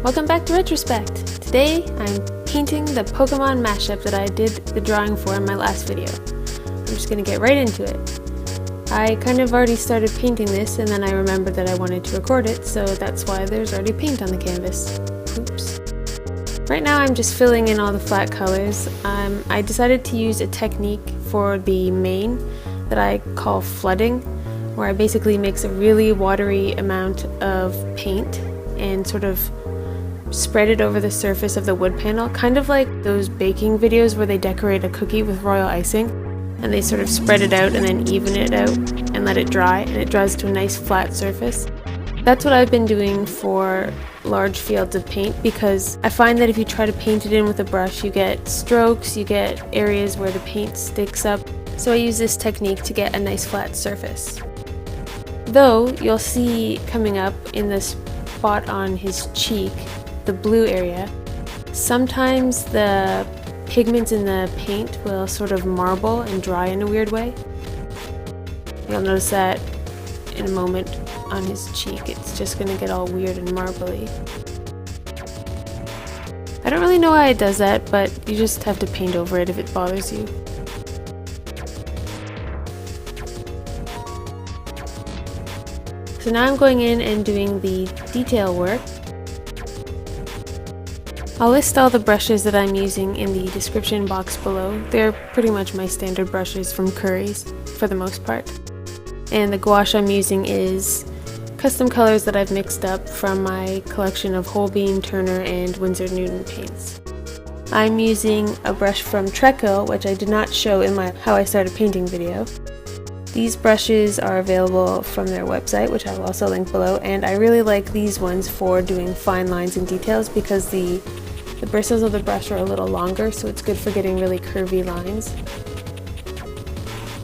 Welcome back to Retrospect! Today I'm painting the Pokemon mashup that I did the drawing for in my last video. I'm just gonna get right into it. I kind of already started painting this and then I remembered that I wanted to record it, so that's why there's already paint on the canvas. Oops. Right now I'm just filling in all the flat colors. I decided to use a technique for the mane that I call flooding, where I basically mix a really watery amount of paint and sort of spread it over the surface of the wood panel, kind of like those baking videos where they decorate a cookie with royal icing and they sort of spread it out and then even it out and let it dry, and it dries to a nice flat surface. That's what I've been doing for large fields of paint, because I find that if you try to paint it in with a brush, you get strokes, you get areas where the paint sticks up, so I use this technique to get a nice flat surface. Though you'll see coming up in the spot on his cheek, the blue area, sometimes the pigments in the paint will sort of marble and dry in a weird way. You'll notice that in a moment on his cheek. It's just gonna get all weird and marbly. I don't really know why it does that, but you just have to paint over it if it bothers you. So now I'm going in and doing the detail work. I'll list all the brushes that I'm using in the description box below. They're pretty much my standard brushes from Curry's for the most part. And the gouache I'm using is custom colors that I've mixed up from my collection of Holbein, Turner, and Winsor Newton paints. I'm using a brush from Treco, which I did not show in my How I Started Painting video. These brushes are available from their website, which I will also link below, and I really like these ones for doing fine lines and details because the bristles of the brush are a little longer, so it's good for getting really curvy lines.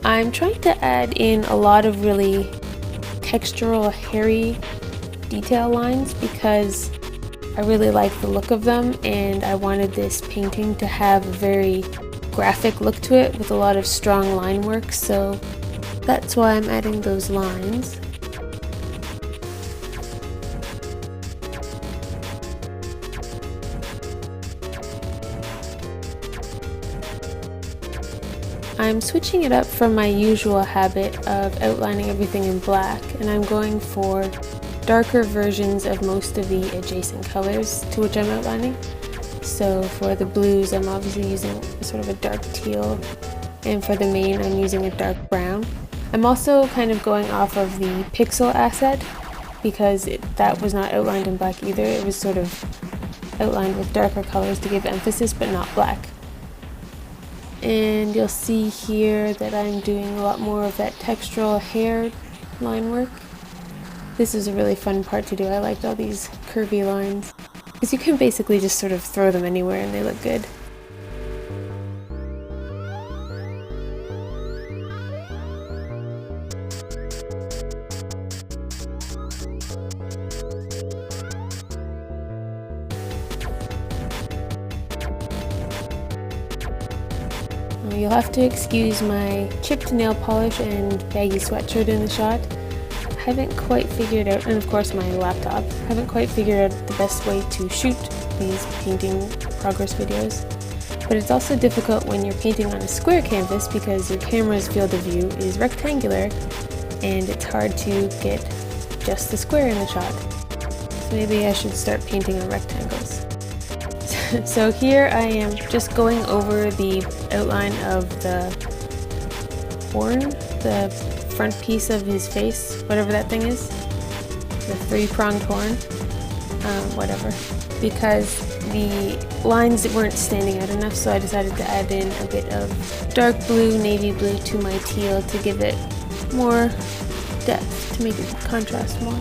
I'm trying to add in a lot of really textural, hairy detail lines because I really like the look of them, and I wanted this painting to have a very graphic look to it with a lot of strong line work, so that's why I'm adding those lines. I'm switching it up from my usual habit of outlining everything in black, and I'm going for darker versions of most of the adjacent colors to which I'm outlining. So for the blues, I'm obviously using sort of a dark teal, and for the mane, I'm using a dark brown. I'm also kind of going off of the pixel asset because that was not outlined in black either. It was sort of outlined with darker colors to give emphasis, but not black. And you'll see here that I'm doing a lot more of that textural hair line work. This is a really fun part to do. I liked all these curvy lines because you can basically just sort of throw them anywhere and they look good. You'll have to excuse my chipped nail polish and baggy sweatshirt in the shot. I haven't quite figured out, and of course my laptop, haven't quite figured out the best way to shoot these painting progress videos. But it's also difficult when you're painting on a square canvas because your camera's field of view is rectangular and it's hard to get just the square in the shot. So maybe I should start painting on rectangles. So here I am just going over the outline of the horn, the front piece of his face, whatever that thing is, the three-pronged horn, whatever, because the lines weren't standing out enough, so I decided to add in a bit of dark blue, navy blue to my teal to give it more depth, to make it contrast more.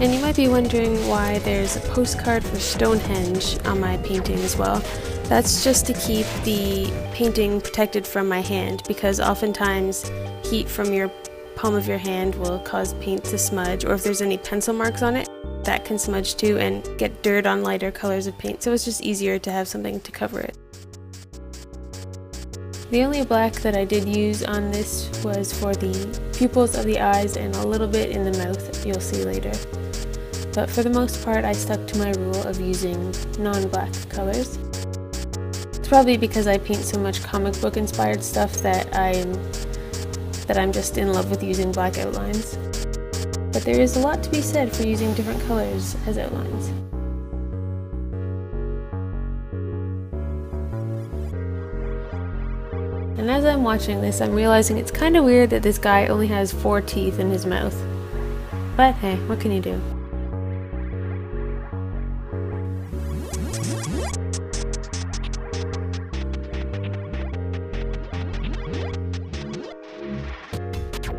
And you might be wondering why there's a postcard for Stonehenge on my painting as well. That's just to keep the painting protected from my hand, because oftentimes heat from your palm of your hand will cause paint to smudge, or if there's any pencil marks on it, that can smudge too and get dirt on lighter colors of paint, so it's just easier to have something to cover it. The only black that I did use on this was for the pupils of the eyes and a little bit in the mouth, you'll see later. but for the most part I stuck to my rule of using non-black colors. It's probably because I paint so much comic book inspired stuff that I'm just in love with using black outlines. But there is a lot to be said for using different colors as outlines. And as I'm watching this, I'm realizing it's kind of weird that this guy only has 4 teeth in his mouth. But hey, what can you do?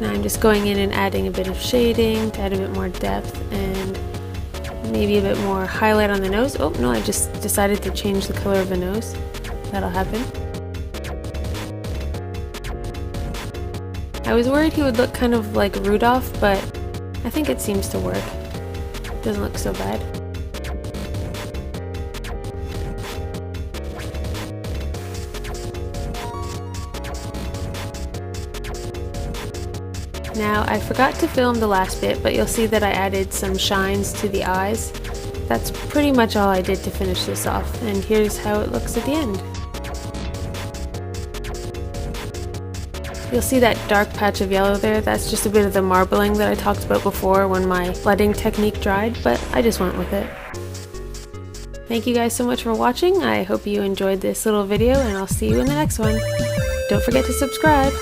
Now I'm just going in and adding a bit of shading to add a bit more depth and maybe a bit more highlight on the nose. Oh no, I just decided to change the color of the nose. That'll happen. I was worried he would look kind of like Rudolph, but I think it seems to work. Doesn't look so bad. Now, I forgot to film the last bit, but you'll see that I added some shines to the eyes. That's pretty much all I did to finish this off, and here's how it looks at the end. You'll see that dark patch of yellow there. That's just a bit of the marbling that I talked about before when my flooding technique dried, but I just went with it. Thank you guys so much for watching. I hope you enjoyed this little video, and I'll see you in the next one. Don't forget to subscribe.